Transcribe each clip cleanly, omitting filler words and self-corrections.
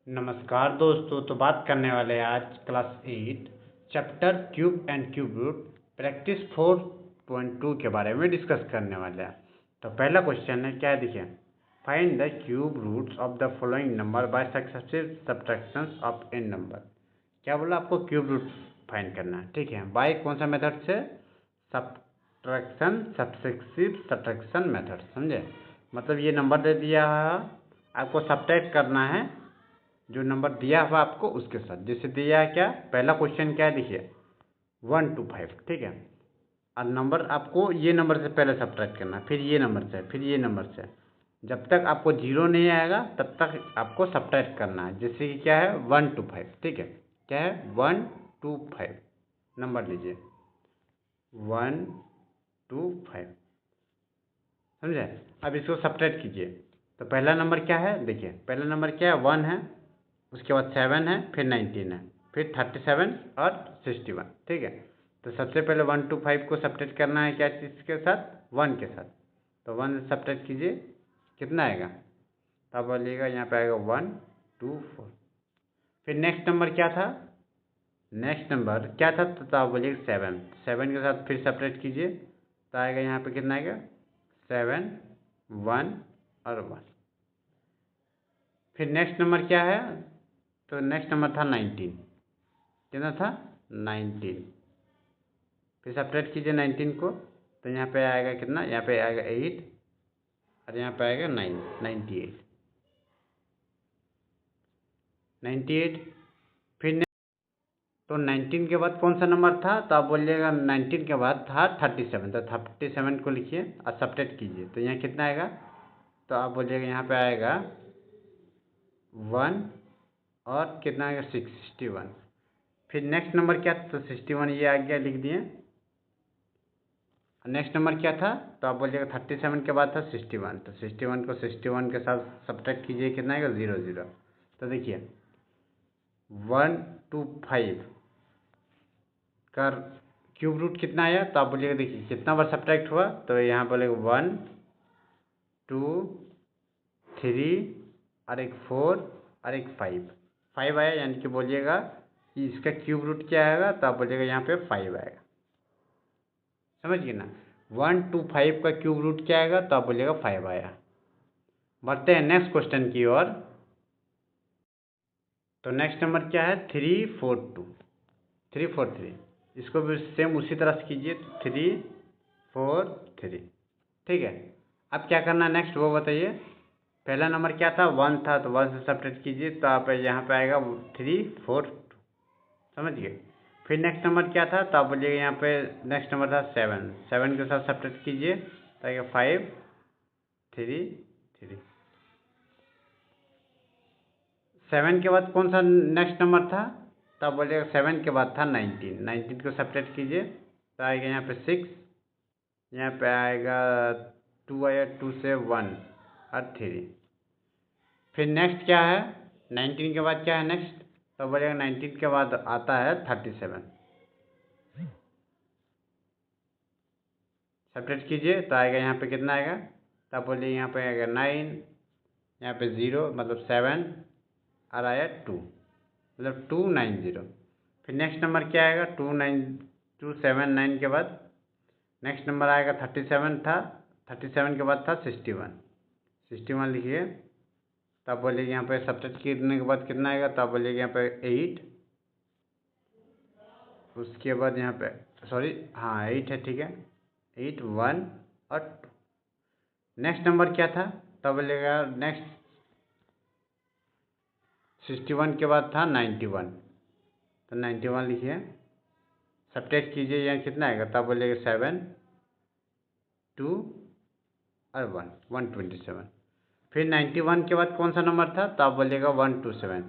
नमस्कार दोस्तों। तो बात करने वाले हैं आज class 8 chapter cube and cube root practice 4.2 के बारे में डिस्कस करने वाले हैं। तो पहला क्वेश्चन है, क्या है देखिए, find the cube roots of the following number by successive subtractions of an number. क्या बोला, आपको क्यूब रूट फाइंड करना है, ठीक है। बाय कौन सा मेथड से? सब्ट्रैक्शन, सक्सेसिव सब्ट्रैक्शन मेथड, समझे। मतलब ये नंबर दे दिया है, आपको सब्ट्रैक्ट करना है जो नंबर दिया हुआ आपको उसके साथ। जैसे दिया है क्या, पहला क्वेश्चन क्या है देखिए, 1 to 5, ठीक है। और नंबर आपको ये नंबर से पहले सब्ट्रैक्ट करना है, फिर ये नंबर से, फिर ये नंबर से। जब तक आपको 0 नहीं आएगा तब तक आपको सब्ट्रैक्ट करना है। जैसे कि क्या है, 1 to 5, ठीक है। क्या है, 1 to 5 नंबर लीजिए, 1 to 5, समझे। अब इसको सब्ट्रैक्ट कीजिए। तो पहला नंबर क्या है देखिए, पहला नंबर क्या है, 1 है, उसके बाद 7 है, फिर 19 है, फिर 37 और 61, ठीक है। तो सबसे पहले 1 to 5 को सब्ट्रैक्ट करना है, क्या चीज़ के साथ, 1 के साथ। तो 1 सब्ट्रैक्ट कीजिए, कितना आएगा, तब बोलिएगा यहाँ पे आएगा 1 2 4। फिर नेक्स्ट नंबर क्या था, नेक्स्ट नंबर क्या था, तो आप बोलिएगा 7, 7 के साथ फिर सब्ट्रैक्ट कीजिए, तो आएगा यहाँ पे कितना आएगा, 7 1 और 1। फिर नेक्स्ट नंबर क्या है, तो नेक्स्ट नंबर था 19, कितना था, 19। फिर सब्ट्रैक्ट कीजिए 19 को, तो यहाँ पे आएगा कितना, यहाँ पे आएगा 8 और यहाँ पे आएगा 9, 98, 98। फिर तो 19 के बाद कौन सा नंबर था, तो आप बोलिएगा 19 के बाद था 37, तो 37 को लिखिए और सब्ट्रैक्ट कीजिए, तो यहाँ कितना आएगा, तो आप बोलिएगा यहाँ पे आएगा 1 और कितना आएगा 61। फिर नेक्स्ट नंबर क्या था, तो 61 ये आ गया, लिख दिए। नेक्स्ट नंबर क्या था, तो आप बोलिएगा 37 के बाद था 61, तो 61 को 61 के साथ सब्ट्रैक्ट कीजिए, कितना आएगा, 0 0। तो देखिए 1 to 5 का क्यूब रूट कितना आया, तो आप बोलिएगा देखिए कितना बार सब्ट्रैक्ट हुआ, तो यहाँ बोलेगा 1 2 3 और एक 4 और एक 5 आया, यानी कि बोलिएगा कि इसका क्यूब रूट क्या आएगा, तो आप बोलिएगा यहाँ पे 5 आएगा, समझ गए ना। 1 to 5 का क्यूब रूट क्या आएगा, तो आप बोलिएगा 5 आया। बढ़ते हैं नेक्स्ट क्वेश्चन की ओर। तो नेक्स्ट नंबर क्या है, 3 4 2, 3 4 3। इसको भी सेम उसी तरह से कीजिए, 3 4 3, ठीक है। अब क्या करना है नेक्स्ट, वो बताइए। पहला नंबर क्या था, 1 था, तो 1 से सब्ट्रैक्ट कीजिए, तो आप यहाँ पे आएगा 3 4 2, समझ गए। फिर नेक्स्ट नंबर क्या था, तो आप बोलिएगा यहाँ पे नेक्स्ट नंबर था 7, 7 के साथ सब्ट्रैक्ट कीजिए, तो 5 3 3। 7 के बाद कौन सा नेक्स्ट नंबर था, तो आप बोलिएगा 7 के बाद था 19, 19 को सब्ट्रैक्ट कीजिए, तो आएगा यहाँ पे 6, यहाँ पे आएगा 2 आया, 2 से 1 और 3। फिर नेक्स्ट क्या है, 19 के बाद क्या है नेक्स्ट, तो बोलिएगा 19 के बाद आता है 37, सब्ट्रैक्ट कीजिए, तो आएगा यहाँ पे कितना आएगा, तो आप बोलिए यहाँ पे आएगा 9, यहाँ पे 0 मतलब 7 और आया 2, मतलब 290। फिर नेक्स्ट नंबर क्या आएगा, 279 के बाद नेक्स्ट नंबर आएगा 37 था, 37 के बाद था 61, 61 लिखिए, तो आप बोलिए यहाँ पे सब्ट्रैक्ट करने के बाद कितना आएगा, तो आप बोलिएगा यहाँ पे 8, उसके बाद यहाँ पे सॉरी हाँ 8 है, ठीक है, 8 1 और 2। नेक्स्ट नंबर क्या था, तब बोलेगा नेक्स्ट 61 के बाद था 91, तो 91 लिखिए, सब्ट्रैक्ट कीजिए, यहाँ कितना आएगा, तब बोलेगा 7 2 और 1 127। फिर 91 के बाद कौन सा नंबर था, तो आप बोलिएगा 127,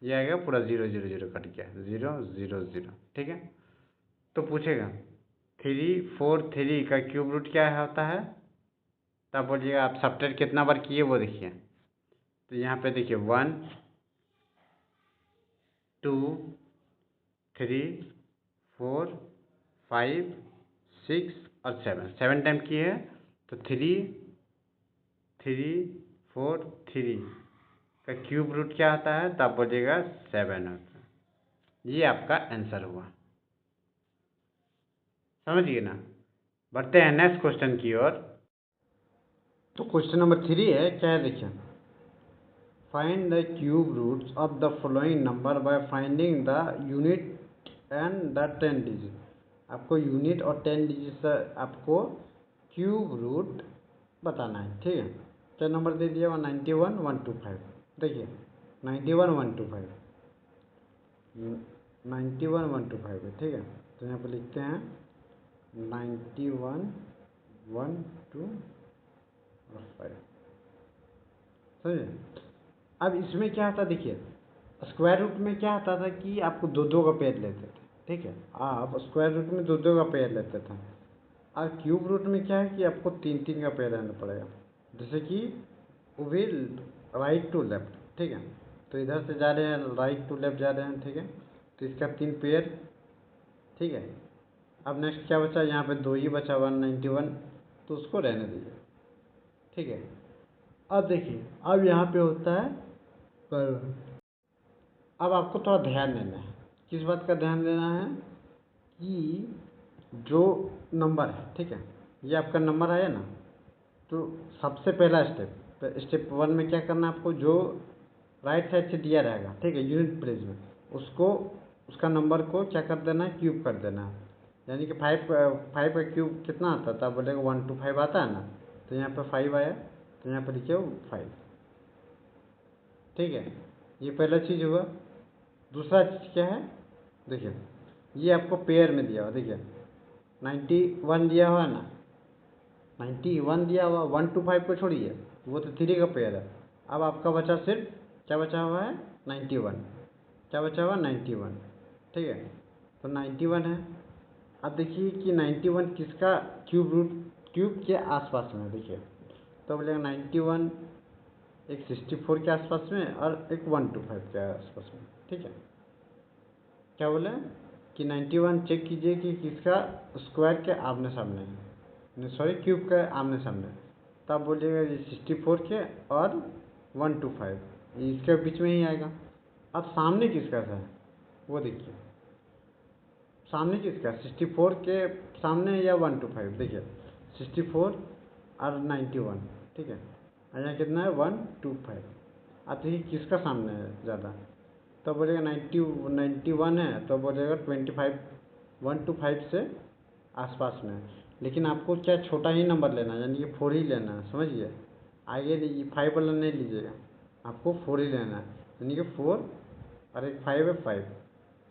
ये आएगा पूरा 0 0 0 कट गया, 0 0 0, ठीक है। तो पूछेगा 3 4 3 का क्यूब रूट क्या होता है, तब बोलिएगा आप सब्ट्रैक्ट कितना बार किए वो देखिए। तो यहाँ पे देखिए 1 2 3 4 5 6 और 7 टाइम किए है, तो 3 3 4 3 का क्यूब रूट क्या होता है, तो आप बोलिएगा 7 होता है। ये आपका आंसर हुआ, समझिए ना। बढ़ते हैं नेक्स्ट क्वेश्चन की ओर। तो क्वेश्चन नंबर 3 है, क्या है देखिए, find the cube roots of the following number by finding the unit and the 10 digit. आपको यूनिट और 10 डिजिट से आपको क्यूब रूट बताना है, ठीक है। क्या नंबर दे दिया, 91 125। देखिए 91 125 91 125 है, ठीक है। तो यहाँ पर लिखते हैं 91 125, समझे। अब इसमें क्या आता, देखिए स्क्वायर रूट में क्या आता था कि आपको दो दो का पेयर लेते थे, ठीक है। आप स्क्वायर रूट में दो दो का पेयर लेते थे, और क्यूब रूट में क्या है कि आपको तीन तीन का पेयर लेना पड़ेगा। जैसे कि वो भी राइट टू लेफ्ट, ठीक है। तो इधर से जा रहे हैं, राइट टू लेफ्ट जा रहे हैं, ठीक है। तो इसका 3 पेयर, ठीक है। अब नेक्स्ट क्या बचा, यहाँ पे 2 ही बचा 191, तो उसको रहने दीजिए, ठीक है। अब देखिए, अब यहाँ पे होता है पर, अब आपको थोड़ा ध्यान देना है। किस बात का ध्यान देना है कि जो नंबर है, ठीक है, ये आपका नंबर आया ना, तो सबसे पहला स्टेप 1 में क्या करना है आपको, जो राइट साइड से दिया रहेगा, ठीक है, यूनिट प्लेस में, उसको उसका नंबर को क्या कर देना है, क्यूब कर देना है। यानी कि 5 का क्यूब कितना आता था, बोलेगा 1 2 5 आता है ना, तो यहाँ पे 5 आया, तो यहाँ पर लिखिए 5, ठीक है। ये पहला चीज़ हुआ। दूसरा चीज़ क्या है, देखिए ये आपको पेयर में दिया हुआ, देखिए 91 दिया हुआ है ना, 91 दिया हुआ, 1 2 5 को छोड़िए, वो तो 3 का पेयर है। अब आपका बचा सिर्फ क्या बचा हुआ है, 91, क्या बचा हुआ 91, ठीक है। तो 91 है। अब देखिए कि 91 किसका क्यूब के आसपास में है, देखिए तो बोलेगा 91 एक 64 के आसपास में और एक 125 के आसपास में, ठीक है। क्या बोले कि 91 चेक कीजिए कि किसका स्क्वायर के आमने सामने है, सॉरी क्यूब के आमने सामने। तब बोलिएगा ये 64 के और 125, ये इसके बीच में ही आएगा। अब सामने किसका है वो देखिए, सामने किसका 64 के सामने या 125, देखिए 64 और 91, ठीक है। और यहाँ कितना है 125। अब देखिए किसका सामने है ज़्यादा, तो बोलेगा 91 है, तो बोलेगा 25 125 से आसपास में। लेकिन आपको क्या छोटा ही नंबर लेना है, यानी कि 4 ही लेना है, समझिए। आगे 5 वाला नहीं लीजिएगा, आपको 4 ही लेना है, यानी कि 4 और एक 5 है 5,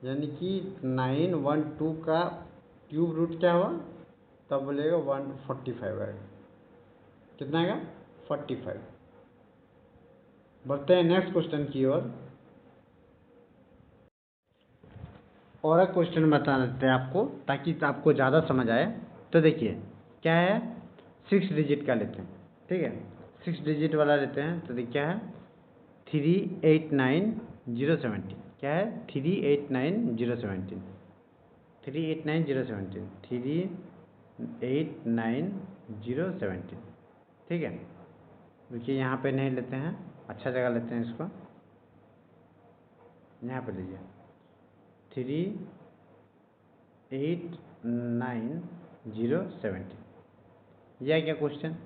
यानी कि 912 का क्यूब रूट क्या हुआ, तब बोलेगा 145 आएगा। कितना आएगा 45। बढ़ते हैं नेक्स्ट क्वेश्चन की ओर। और एक क्वेश्चन बता देते हैं आपको, ताकि आपको ज़्यादा समझ आए। तो देखिए क्या है, 6 डिजिट का लेते हैं, ठीक है। 6 डिजिट वाला लेते हैं, तो देखिए क्या है 389017, क्या है 389017, 389017, ठीक है। देखिए यहाँ पे नहीं लेते हैं, अच्छा जगह लेते हैं इसको, यहाँ पे लीजिए 389017, यह क्या क्वेश्चन।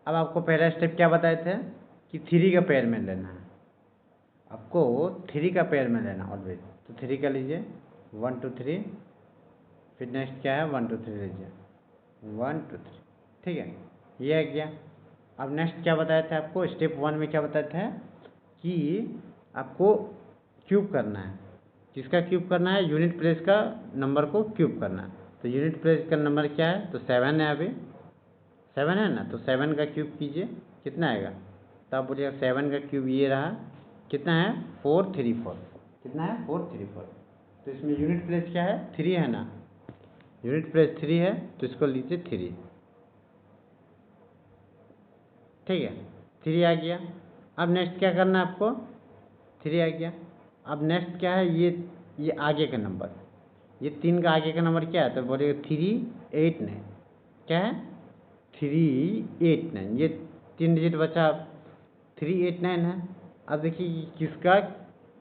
अब आपको पहला स्टेप क्या बताए थे कि 3 का पेयर में लेना है, आपको 3 का पेयर में लेना ऑलवेज। तो 3 का लीजिए 1 2 3, फिर नेक्स्ट क्या है 1 2 3 लीजिए 1 2 3, ठीक है। ये है क्या। अब नेक्स्ट क्या बताया था आपको, स्टेप 1 में क्या बताया था कि आपको क्यूब करना है। किसका क्यूब करना है, यूनिट प्लेस का नंबर को क्यूब करना है। तो यूनिट प्लेस का नंबर क्या है, तो 7 है, अभी 7 है ना, तो 7 का क्यूब कीजिए, कितना आएगा। तो आप बोलिएगा 7 का क्यूब ये रहा, कितना है 434, कितना है 434। तो इसमें यूनिट प्लेस क्या है 3 है ना, यूनिट प्लेस 3 है, तो इसको लीजिए 3, ठीक है। 3 आ गया। अब नेक्स्ट क्या करना है आपको, 3 आ गया। अब नेक्स्ट क्या है, ये आगे का नंबर, ये 3 का आगे का नंबर क्या है, तो बोलिएगा 389, क्या है 389, ये 3 डिजिट बचा 389 है। अब देखिए कि किसका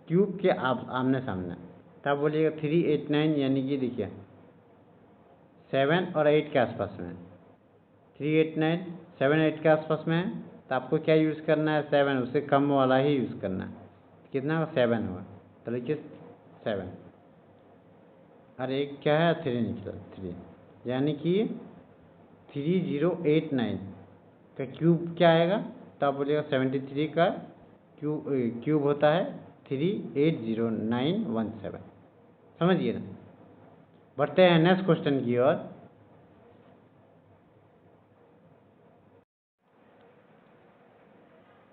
क्यूब के आमने सामने, तब बोलिएगा 389, यानी कि देखिए 7 और 8 के आसपास में, 389 7 8 के आसपास में है, तो आपको क्या यूज़ करना है, 7, उससे कम वाला ही यूज़ करना है। कितना होगा, 7 होगा, तो लिखिए 7, और एक क्या है, 3 निकला, 3, यानी कि 3089 का क्यूब क्या आएगा, तो आप बोलिएगा 73 का क्यूब होता है 380917। समझिए ना। बढ़ते हैं नेक्स्ट क्वेश्चन की ओर।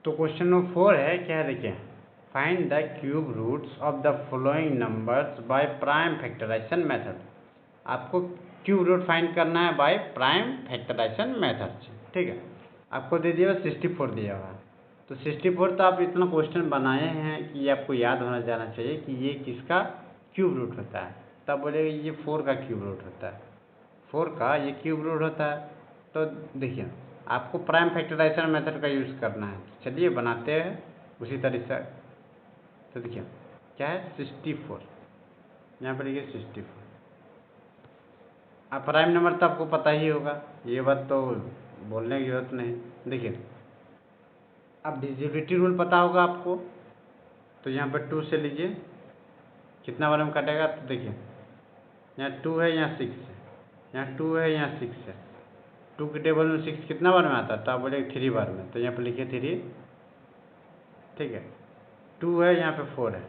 तो क्वेश्चन नंबर 4 है, क्या है देखिए, find the cube roots of the following numbers by prime factorization method. आपको क्यूब रूट फाइंड करना है बाय प्राइम फैक्टराइजेशन मेथड से, ठीक है। आपको दे दिया 64 दिया हुआ है, तो 64 तो आप इतना क्वेश्चन बनाए हैं कि ये आपको याद होना जाना चाहिए कि ये किसका क्यूब रूट होता है। तब बोलेगा ये 4 का क्यूब रूट होता है, 4 का ये क्यूब रूट होता है। तो देखिए आपको प्राइम फैक्टराइजेशन मेथड का यूज़ करना है। चलिए बनाते हैं उसी तरीके से। तो देखिए क्या है, 64, यहाँ पर देखिए 64। अब प्राइम नंबर तो आपको पता ही होगा, ये बात तो बोलने की जरूरत नहीं। देखिए अब डिविजिबिलिटी रूल पता होगा आपको, तो यहाँ पर 2 से लीजिए, कितना बार में कटेगा, तो देखिए यहाँ 2 है, यहाँ 6 है, यहाँ 2 है, यहाँ 6 है। 2 के टेबल में 6 कितना बार में आता है, तो आप बोलेंगे 3 बार में, तो यहाँ पर लिखिए 3, ठीक है। 2 है, यहाँ पे 4 है,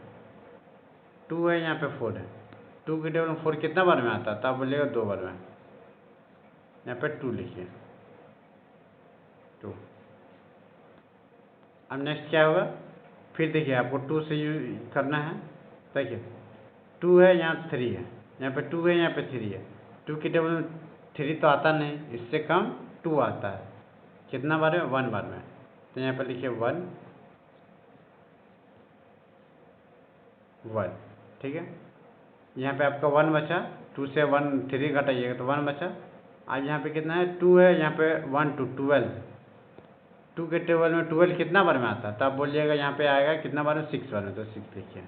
2 है, यहाँ पे 4 है। 2 के टेबल में 4 कितना बार में आता है, तो आप बोलिएगा 2 बार में, यहाँ पे 2 लिखिए, 2। अब नेक्स्ट क्या होगा, फिर देखिए आपको 2 से यूज करना है। देखिए 2 है, यहाँ 3 है, यहाँ पे 2 है, यहाँ पे 3 है। 2 के टेबल में 3 तो आता नहीं, इससे कम 2 आता है, कितना बार में, 1 बार में, तो यहाँ पर लिखिए 1, 1, ठीक है। यहाँ पे आपका 1 बचा, 2 से 1 3 घटाइएगा तो 1 बचा। आज यहाँ पे कितना है, 2 है, यहाँ पे 1 2 12। 2 के टेबल में 12 कितना बार में आता है, तो आप बोलिएगा यहाँ पे आएगा कितना बार में, 6 बार में, तो 6 लिखिए।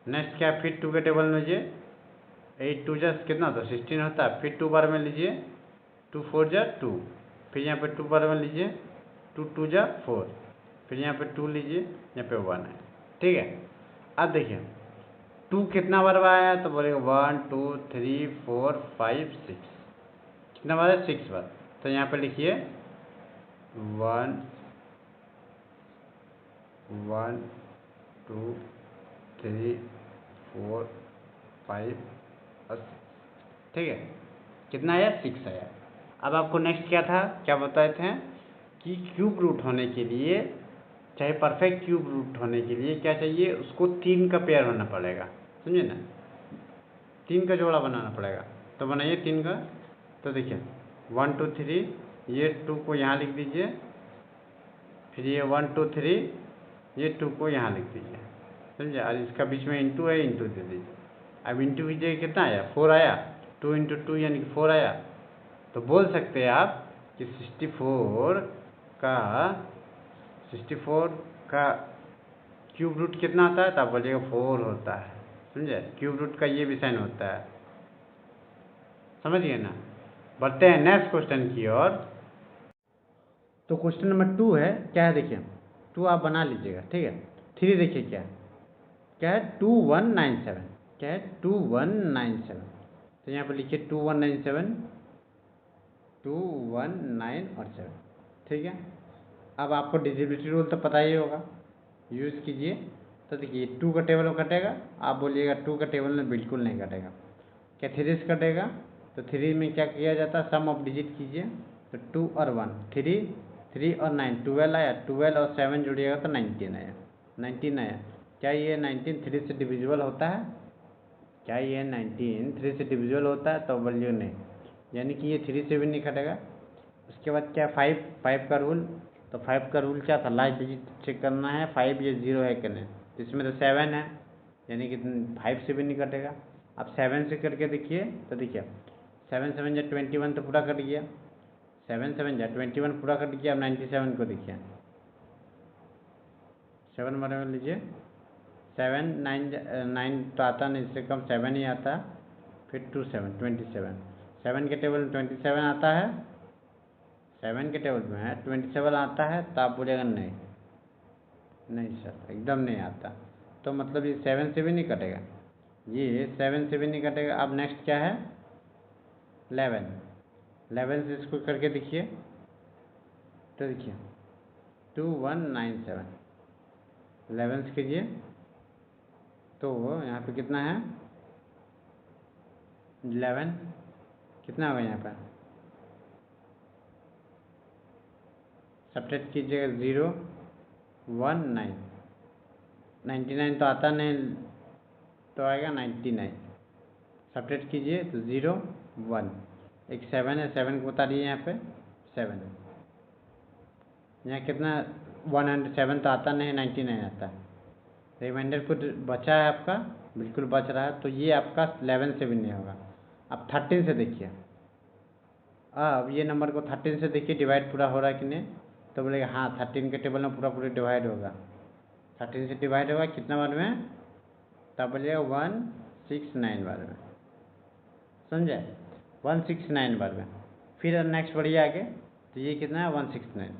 नेक्स्ट क्या है, फिर 2 के टेबल में लीजिए, 8 2 जा कितना होता है, 16 होता है। फिर 2 बार में लीजिए, 2 4 जा 2, फिर यहाँ पे 2 बार में लीजिए, 2 2 जा 4, फिर यहाँ पे 2 लीजिए, यहाँ पे 1 है, ठीक है। अब देखिए 2 कितना बार में आया, तो बोलेगा 1 2 3 4 5 6, कितना बार है, 6 बार, तो यहाँ पे लिखिए 1 1 2 3 4 5 और 6, ठीक है। कितना आया, 6 आया। अब आपको नेक्स्ट क्या था, क्या बताए थे कि क्यूब रूट होने के लिए, चाहे परफेक्ट क्यूब रूट होने के लिए क्या चाहिए, उसको 3 का पेयर होना पड़ेगा, समझे ना, 3 का जोड़ा बनाना पड़ेगा। तो बनाइए 3 का। तो देखिए 1 2 3, ये 2 को यहाँ लिख दीजिए, फिर ये 1 2 3, ये 2 को यहाँ लिख दीजिए, समझे, और इसका बीच में इंटू है, इंटू दे दीजिए। अब इंटू कीजिए, कितना आया, 4 आया, 2 इंटू 2 यानी कि 4 आया। तो बोल सकते हैं आप कि 64 का क्यूब रूट कितना होता है, तो आप बोलिएगा 4 होता है, समझे। क्यूब रूट का ये भी साइन होता है, समझिए ना। बढ़ते हैं नेक्स्ट क्वेश्चन की ओर। तो क्वेश्चन नंबर 2 है, क्या है देखिए, 2 आप बना लीजिएगा, ठीक है। 3 देखिए क्या है, 2197, क्या है 2197, तो यहाँ पर लिखिए 2197, 219 और 7, ठीक है। अब आपको डिविजिबिलिटी रूल तो पता ही होगा, यूज़ कीजिए। तो देखिए 2 का टेबल में कटेगा, आप बोलिएगा 2 का टेबल में बिल्कुल नहीं कटेगा, क्या 3 से कटेगा, तो 3 में क्या किया जाता है, सम ऑफ डिजिट कीजिए, तो 2 और 1 3 और 9 12 आया, 12 और 7 जुड़िएगा तो 19 आया, 19 आया। क्या ये 19 3 से डिविजिबल होता है, क्या ये 19 3 से डिविजिबल होता है, तो बोलिए नहीं, यानी कि ये 3 से भी नहीं कटेगा। उसके बाद क्या, 5 का रूल, तो 5 का रूल क्या था, लास्ट डिजिट चेक करना है 5 ये 0 है कि नहीं, तो इसमें तो 7 है, यानी कि 5 से भी नहीं कटेगा। अब 7 से करके देखिए, तो देखिए 7 7 जा 21 तो पूरा कट गया, 7 7 जा 21 पूरा कट गया। अब 97 को देखिए, 7 बारे में लीजिए। 7 9 तो आता नहीं, इससे कम 7 ही आता। फिर 2 7 27। 7 के टेबल में 27 आता है, 7 के टेबल में है 27 आता है, तो आप बोलिएगा नहीं, नहीं सर एकदम नहीं आता। तो मतलब ये 7 से भी नहीं कटेगा, ये 7 से भी नहीं कटेगा। अब नेक्स्ट क्या है, 11। 11 से इसको करके देखिए, तो देखिए 2197। 11 से कीजिए तो यहाँ पे कितना है, 11 कितना होगा यहाँ पर, सब्ट्रैक्ट कीजिएगा 0 1 9। 99 तो आता नहीं, तो आएगा 99। सब्ट्रैक्ट कीजिए तो 0 1, एक 7 है, 7 को बता दिए यहाँ पे 7। यहाँ कितना 107 तो आता नहीं, 99 आता है। रिमाइंडर कुछ बचा है आपका, बिल्कुल बच रहा है, तो ये आपका 11 से भी नहीं होगा। अब 13 से देखिए, अब ये नंबर को 13 से देखिए डिवाइड पूरा हो रहा है कि नहीं, तो बोलेगा हाँ 13 के टेबल में पूरा डिवाइड होगा। 13 से डिवाइड होगा कितना बार में, तब बोलिएगा 169 बार में, समझे, 169 बार में। फिर नेक्स्ट बढ़िए आगे, तो ये कितना है 169।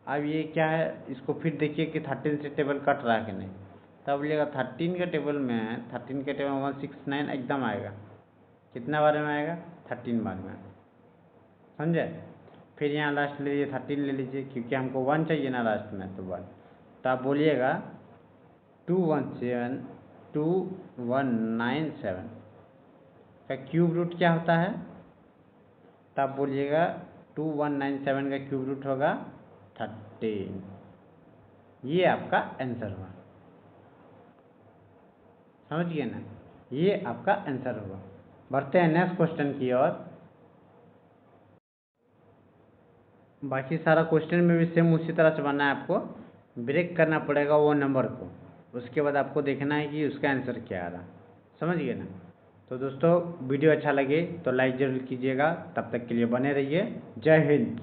अब ये क्या है, इसको फिर देखिए कि 13 से टेबल कट रहा है कि नहीं, तब बोलिएगा 13 के टेबल में 169 एकदम आएगा। कितना बार में आएगा, 13 बार में, समझे। फिर यहाँ लास्ट ले लीजिए 13 ले लीजिए, क्योंकि हमको 1 चाहिए ना लास्ट में, तो 1। तो आप बोलिएगा 2197 का क्यूब रूट क्या होता है, तो आप बोलिएगा 2197 का क्यूब रूट होगा 13। ये आपका आंसर हुआ, समझ गए ना, ये आपका आंसर होगा। बढ़ते हैं नेक्स्ट क्वेश्चन की ओर। बाकी सारा क्वेश्चन में भी सेम उसी तरह से बनना है, आपको ब्रेक करना पड़ेगा वो नंबर को, उसके बाद आपको देखना है कि उसका आंसर क्या आ रहा, समझ गए ना। तो दोस्तों वीडियो अच्छा लगे तो लाइक ज़रूर कीजिएगा, तब तक के लिए बने रहिए। जय हिंद।